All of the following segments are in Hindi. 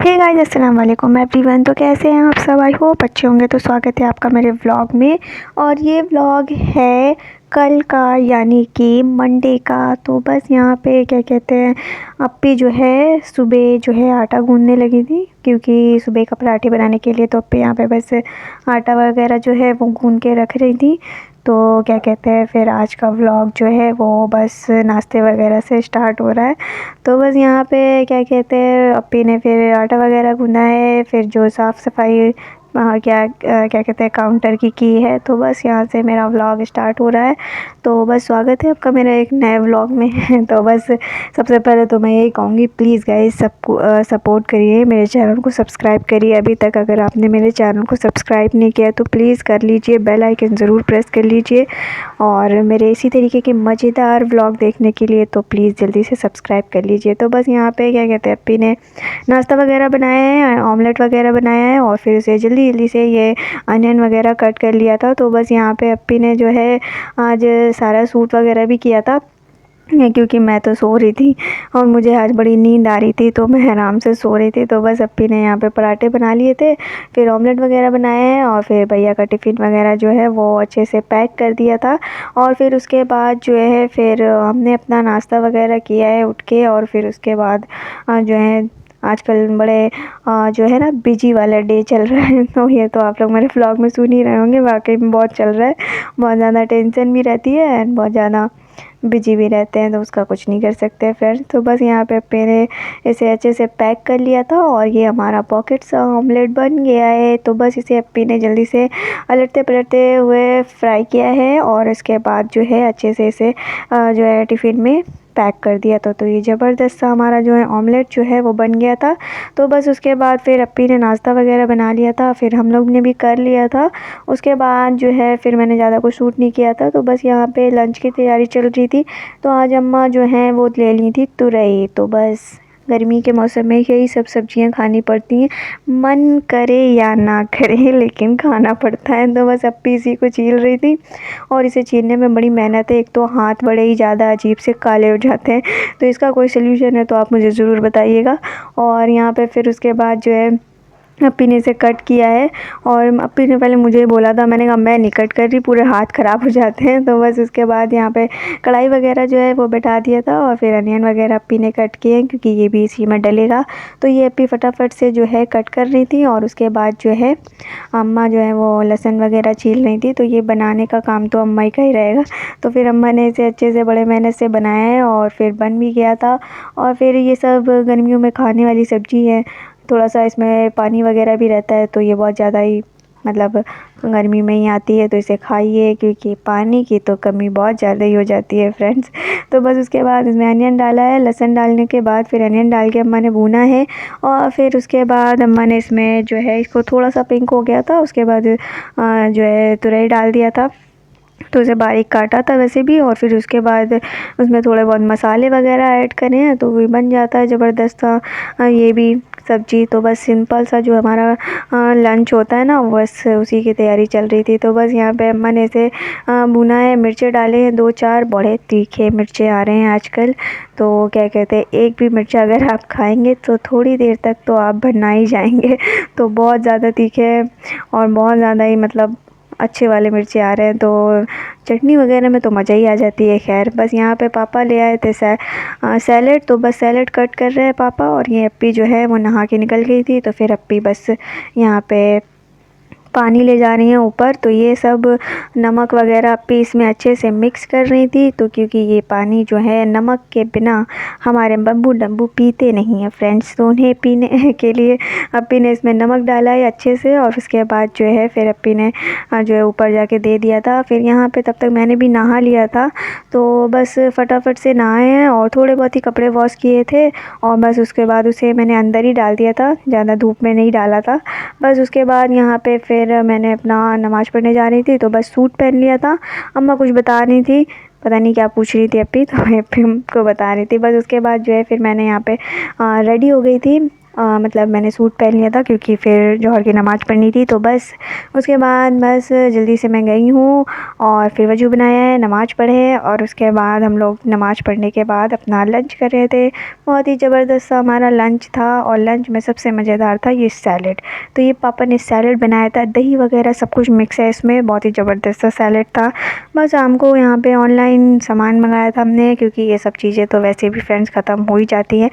हे गाइस, अस्सलाम वालेकुम एवरीवन। तो कैसे हैं आप सब? आई होप अच्छे होंगे। तो स्वागत है आपका मेरे व्लॉग में। और ये व्लॉग है कल का, यानी कि मंडे का। तो बस यहाँ पे क्या कहते हैं, अप्पी जो है सुबह जो है आटा गूंदने लगी थी, क्योंकि सुबह का पराठे बनाने के लिए। तो अप्पी यहाँ पे बस आटा वगैरह जो है वो गूंद के रख रही थी। तो क्या कहते हैं, फिर आज का व्लॉग जो है वो बस नाश्ते वगैरह से स्टार्ट हो रहा है। तो बस यहाँ पे क्या कहते हैं, अप्पी ने फिर आटा वगैरह गूंदा है, फिर जो साफ़ सफाई क्या कहते हैं काउंटर की है। तो बस यहाँ से मेरा व्लॉग स्टार्ट हो रहा है। तो बस स्वागत है आपका मेरे एक नए व्लॉग में। तो बस सबसे पहले तो मैं यही कहूँगी, प्लीज़ गाइस सबको सपोर्ट करिए, मेरे चैनल को सब्सक्राइब करिए। अभी तक अगर आपने मेरे चैनल को सब्सक्राइब नहीं किया तो प्लीज़ कर लीजिए, बेल आइकन ज़रूर प्रेस कर लीजिए। और मेरे इसी तरीके के मज़ेदार व्लॉग देखने के लिए तो प्लीज़ जल्दी से सब्सक्राइब कर लीजिए। तो बस यहाँ पे क्या कहते हैं, अप्पी ने नाश्ता वगैरह बनाया है, ऑमलेट वगैरह बनाया है, और फिर उसे जल्दी जल्दी से ये अनियन वगैरह कट कर लिया था। तो बस यहाँ पे अप्पी ने जो है आज सारा सूट वगैरह भी किया था, क्योंकि मैं तो सो रही थी और मुझे आज बड़ी नींद आ रही थी, तो मैं आराम से सो रही थी। तो बस अप्पी ने यहाँ पे पराठे बना लिए थे, फिर ऑमलेट वगैरह बनाए हैं, और फिर भैया का टिफ़िन वगैरह जो है वो अच्छे से पैक कर दिया था। और फिर उसके बाद जो है फिर हमने अपना नाश्ता वगैरह किया है उठ के। और फिर उसके बाद जो है आजकल बड़े जो है ना बिजी वाला डे चल रहा है। तो ये तो आप लोग मेरे व्लॉग में सुन ही रहे होंगे, वाकई में बहुत चल रहा है। बहुत ज़्यादा टेंशन भी रहती है एंड बहुत ज़्यादा बिजी भी रहते हैं, तो उसका कुछ नहीं कर सकते फ्रेंड्स। तो बस यहाँ पे अप्पी ने इसे अच्छे से पैक कर लिया था, और ये हमारा पॉकेट सा ऑमलेट बन गया है। तो बस इसे अप्पी ने जल्दी से अलटते पलटते हुए फ्राई किया है, और इसके बाद जो है अच्छे से इसे जो है टिफ़िन में पैक कर दिया था। तो ये ज़बरदस्त सा हमारा जो है ऑमलेट जो है वो बन गया था। तो बस उसके बाद फिर अप्पी ने नाश्ता वगैरह बना लिया था, फिर हम लोग ने भी कर लिया था। उसके बाद जो है फिर मैंने ज़्यादा कुछ शूट नहीं किया था। तो बस यहाँ पे लंच की तैयारी चल रही थी। तो आज अम्मा जो हैं वो ले ली थी तुरई। तो बस गर्मी के मौसम में यही सब सब्जियां खानी पड़ती हैं, मन करे या ना करे लेकिन खाना पड़ता है। तो बस अप्पी इसी को छील रही थी, और इसे छीलने में बड़ी मेहनत है। एक तो हाथ बड़े ही ज़्यादा अजीब से काले हो जाते हैं, तो इसका कोई सल्यूशन है तो आप मुझे ज़रूर बताइएगा। और यहाँ पे फिर उसके बाद जो है अप्पी ने इसे कट किया है, और अप्पी ने पहले मुझे बोला था, मैंने कहा मैं नहीं कट कर रही, पूरे हाथ ख़राब हो जाते हैं। तो बस उसके बाद यहाँ पे कढ़ाई वगैरह जो है वो बैठा दिया था, और फिर अनियन वगैरह अप्पी ने कट किए हैं, क्योंकि ये भी इसी में डलेगा। तो ये अप्पी फटाफट से जो है कट कर रही थी, और उसके बाद जो है अम्मा जो है वो लहसुन वगैरह छील रही थी। तो ये बनाने का काम तो अम्मा ही का ही रहेगा। तो फिर अम्मा ने इसे अच्छे से बड़े मेहनत से बनाया है, और फिर बन भी गया था। और फिर ये सब गर्मियों में खाने वाली सब्ज़ी है, थोड़ा सा इसमें पानी वगैरह भी रहता है, तो ये बहुत ज़्यादा ही मतलब गर्मी में ही आती है। तो इसे खाइए, क्योंकि पानी की तो कमी बहुत ज़्यादा ही हो जाती है फ्रेंड्स। तो बस उसके बाद इसमें अनियन डाला है, लहसुन डालने के बाद फिर अनियन डाल के अम्मा ने भूना है। और फिर उसके बाद अम्मा ने इसमें जो है इसको थोड़ा सा पिंक हो गया था, उसके बाद जो है तुरई डाल दिया था। तो उसे बारीक काटा था वैसे भी, और फिर उसके बाद उसमें थोड़े बहुत मसाले वगैरह ऐड करें हैं, तो वही बन जाता है ज़बरदस्त सा ये भी सब्ज़ी। तो बस सिंपल सा जो हमारा लंच होता है ना, बस उसी की तैयारी चल रही थी। तो बस यहाँ पे अम्मा ने इसे भुना है, मिर्चे डाले हैं 2-4, बड़े तीखे मिर्चे आ रहे हैं आजकल। तो क्या कहते हैं, एक भी मिर्चा अगर आप खाएंगे तो थोड़ी देर तक तो आप बना ही जाएंगे। तो बहुत ज़्यादा तीखे हैं, और बहुत ज़्यादा ही मतलब अच्छे वाले मिर्ची आ रहे हैं, तो चटनी वगैरह में तो मज़ा ही आ जाती है। खैर बस यहाँ पे पापा ले आए थे सैलेड, तो बस सैलेड कट कर रहे हैं पापा। और ये अप्पी जो है वो नहा के निकल गई थी, तो फिर अप्पी बस यहाँ पे पानी ले जा रही हैं ऊपर। तो ये सब नमक वगैरह अप्पी इसमें अच्छे से मिक्स कर रही थी, तो क्योंकि ये पानी जो है नमक के बिना हमारे बब्बू डब्बू पीते नहीं हैं फ्रेंड्स। तो उन्हें पीने के लिए अप्पी ने इसमें नमक डाला है अच्छे से, और उसके बाद जो है फिर अप्पी ने जो है ऊपर जाके दे दिया था। फिर यहाँ पे तब तक मैंने भी नहा लिया था, तो बस फटाफट से नहाए हैं, और थोड़े बहुत ही कपड़े वॉश किए थे, और बस उसके बाद उसे मैंने अंदर ही डाल दिया था, ज़्यादा धूप में नहीं डाला था। बस उसके बाद यहाँ पे फिर मैंने अपना नमाज़ पढ़ने जा रही थी, तो बस सूट पहन लिया था। अम्मा कुछ बता रही थी, पता नहीं क्या पूछ रही थी अप्पी, तो मैं अप्पी को बता रही थी। बस उसके बाद जो है फिर मैंने यहाँ पे रेडी हो गई थी, मतलब मैंने सूट पहन लिया था क्योंकि फिर जोहर की नमाज़ पढ़नी थी। तो बस उसके बाद बस जल्दी से मैं गई हूँ और फिर वज़ू बनाया है, नमाज़ पढ़े है और उसके बाद हम लोग नमाज़ पढ़ने के बाद अपना लंच कर रहे थे। बहुत ही ज़बरदस्त सा हमारा लंच था और लंच में सबसे मज़ेदार था ये सैलेड। तो ये पापा ने सैलेड बनाया था, दही वगैरह सब कुछ मिक्स है इसमें, बहुत ही ज़बरदस्त सा सैलेड था। बस शाम को यहाँ पे ऑनलाइन सामान मंगाया था हमने क्योंकि ये सब चीज़ें तो वैसे भी फ्रेंड्स ख़त्म हो ही जाती हैं,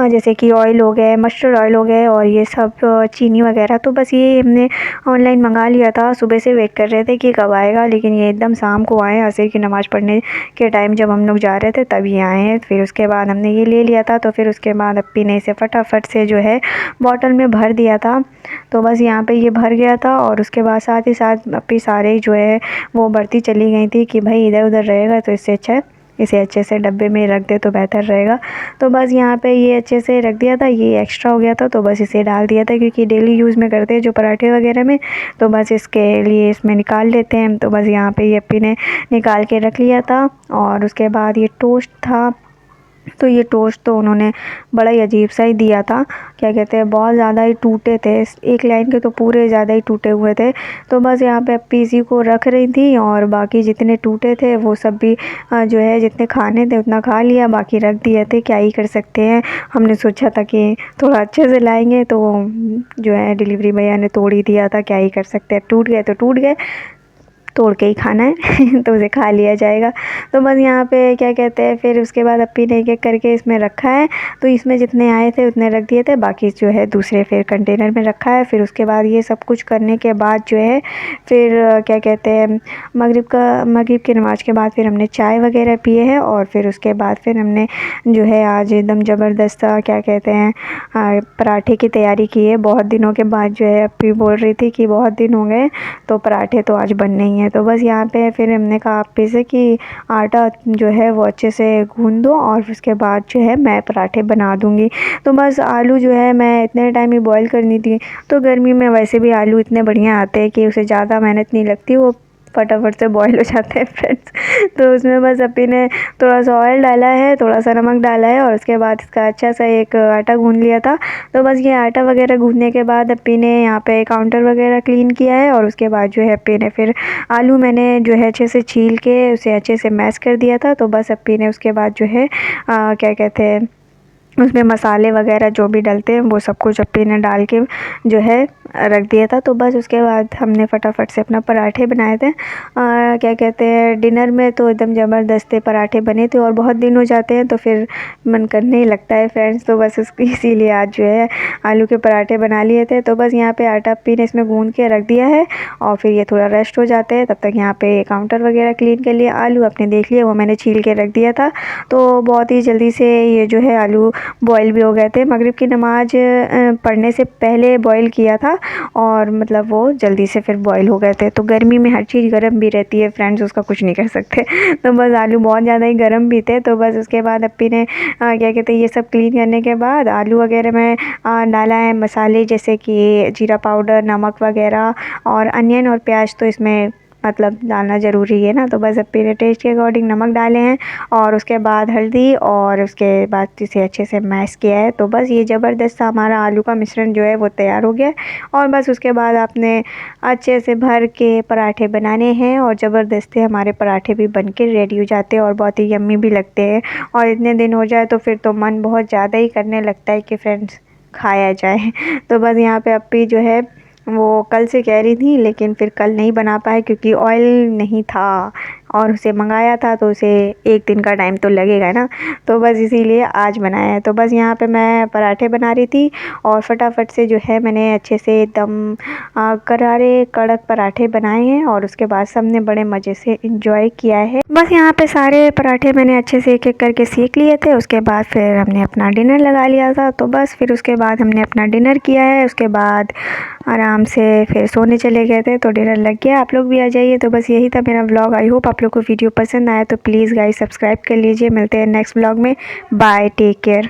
जैसे कि ऑयल हो गए, मस्टर्ड ऑयल हो गए और ये सब चीनी वगैरह। तो बस ये हमने ऑनलाइन मंगा लिया था। सुबह से वेट कर रहे थे कि कब आएगा, लेकिन ये एकदम शाम को आए, असर की नमाज़ पढ़ने के टाइम जब हम लोग जा रहे थे तभी आए हैं। फिर उसके बाद हमने ये ले लिया था। तो फिर उसके बाद अप्पी ने इसे फटाफट से जो है बॉटल में भर दिया था। तो बस यहाँ पे ये भर गया था और उसके बाद साथ ही साथ अप्पी सारे जो है वो भरती चली गई थी कि भाई इधर उधर रहेगा तो इससे अच्छा है इसे अच्छे से डब्बे में रख दे तो बेहतर रहेगा। तो बस यहाँ पे ये अच्छे से रख दिया था, ये एक्स्ट्रा हो गया था तो बस इसे डाल दिया था क्योंकि डेली यूज़ में करते हैं जो पराठे वगैरह में, तो बस इसके लिए इसमें निकाल लेते हैं। तो बस यहाँ पे ये अप्पी ने निकाल के रख लिया था। और उसके बाद ये टोस्ट था, तो ये टोस्ट तो उन्होंने बड़ा ही अजीब सा ही दिया था, क्या कहते हैं बहुत ज़्यादा ही टूटे थे, एक लाइन के तो पूरे ज़्यादा ही टूटे हुए थे। तो बस यहाँ पे अप्पी इसी को रख रही थी और बाकी जितने टूटे थे वो सब भी जो है जितने खाने थे उतना खा लिया, बाकी रख दिए थे, क्या ही कर सकते हैं। हमने सोचा था कि थोड़ा अच्छे से लाएंगे तो जो है डिलीवरी भैया ने तोड़ ही दिया था, क्या ही कर सकते हैं, टूट गए तो टूट गए, तोड़ के ही खाना है तो उसे खा लिया जाएगा। तो बस यहाँ पे क्या कहते हैं फिर उसके बाद अप्पी ने एक एक करके इसमें रखा है। तो इसमें जितने आए थे उतने रख दिए थे, बाकी जो है दूसरे फिर कंटेनर में रखा है। फिर उसके बाद ये सब कुछ करने के बाद जो है फिर क्या कहते हैं मगरिब की नमाज़ के बाद फिर हमने चाय वगैरह पिए हैं और फिर उसके बाद फिर हमने जो है आज एकदम ज़बरदस्त क्या कहते हैं पराठे की तैयारी की है। बहुत दिनों के बाद जो है अप्पी बोल रही थी कि बहुत दिन हो गए तो पराठे तो आज बनने ही हैं। तो बस यहाँ पे फिर हमने कहा अप्पी से कि आटा जो है वो अच्छे से गूँध दो और उसके बाद जो है मैं पराठे बना दूँगी। तो बस आलू जो है मैं इतने टाइम ही बॉईल करनी थी, तो गर्मी में वैसे भी आलू इतने बढ़िया आते हैं कि उसे ज़्यादा मेहनत नहीं लगती, वो फटाफट से बॉईल हो जाते हैं फ्रेंड्स। तो उसमें बस अप्पी ने थोड़ा सा ऑयल डाला है, थोड़ा सा नमक डाला है और उसके बाद इसका अच्छा सा एक आटा गूँध लिया था। तो बस ये आटा वगैरह गूँधने के बाद अप्पी ने यहाँ पे काउंटर वगैरह क्लीन किया है और उसके बाद जो है अप्पी ने फिर आलू मैंने जो है अच्छे से छील के उसे अच्छे से मैश कर दिया था। तो बस अप्पी ने उसके बाद जो है क्या कहते हैं उसमें मसाले वगैरह जो भी डलते हैं वो सब कुछ अप्पी ने डाल के जो है रख दिया था। तो बस उसके बाद हमने फटाफट से अपना पराठे बनाए थे। क्या कहते हैं डिनर में तो एकदम ज़बरदस्त पराठे बने थे और बहुत दिन हो जाते हैं तो फिर मन करने ही लगता है फ्रेंड्स। तो बस इसीलिए आज जो है आलू के पराठे बना लिए थे। तो बस यहाँ पे आटा अप्पी ने इसमें गूँध के रख दिया है और फिर ये थोड़ा रेस्ट हो जाते हैं, तब तक यहाँ पे काउंटर वगैरह क्लीन कर लिया। आलू आपने देख लिया वो मैंने छील के रख दिया था। तो बहुत ही जल्दी से ये जो है आलू बॉईल भी हो गए थे। मगरिब की नमाज़ पढ़ने से पहले बॉईल किया था और मतलब वो जल्दी से फिर बॉईल हो गए थे। तो गर्मी में हर चीज़ गर्म भी रहती है फ्रेंड्स, उसका कुछ नहीं कर सकते। तो बस आलू बहुत ज़्यादा ही गर्म भी थे। तो बस उसके बाद अप्पी ने क्या कहते हैं ये सब क्लीन करने के बाद आलू वगैरह में डाला है मसाले जैसे कि जीरा पाउडर, नमक वगैरह और अनियन और प्याज तो इसमें मतलब डालना ज़रूरी है ना। तो बस अप्पी ने टेस्ट के अकॉर्डिंग नमक डाले हैं और उसके बाद हल्दी और उसके बाद इसे अच्छे से मैश किया है। तो बस ये ज़बरदस्त सा हमारा आलू का मिश्रण जो है वो तैयार हो गया है और बस उसके बाद आपने अच्छे से भर के पराठे बनाने हैं और ज़बरदस्त हमारे पराठे भी बन के रेडी हो जाते हैं और बहुत ही यम्मी भी लगते हैं। और इतने दिन हो जाए तो फिर तो मन बहुत ज़्यादा ही करने लगता है कि फ्रेंड्स खाया जाए। तो बस यहाँ पे अप्पी जो है वो कल से कह रही थी लेकिन फिर कल नहीं बना पाए क्योंकि ऑयल नहीं था और उसे मंगाया था तो उसे एक दिन का टाइम तो लगेगा ना। तो बस इसीलिए आज बनाया है। तो बस यहाँ पे मैं पराठे बना रही थी और फटाफट से जो है मैंने अच्छे से एकदम करारे कड़क पराठे बनाए हैं और उसके बाद सबने बड़े मज़े से इंजॉय किया है। बस यहाँ पे सारे पराठे मैंने अच्छे से एक एक करके सेक लिए थे। उसके बाद फिर हमने अपना डिनर लगा लिया था। तो बस फिर उसके बाद हमने अपना डिनर किया है, उसके बाद आराम से फिर सोने चले गए थे। तो डिनर लग गया, आप लोग भी आ जाइए। तो बस यही था मेरा व्लॉग। आई होप आप लोग को वीडियो पसंद आया तो प्लीज़ गाइस सब्सक्राइब कर लीजिए। मिलते हैं नेक्स्ट व्लॉग में। Bye, take care.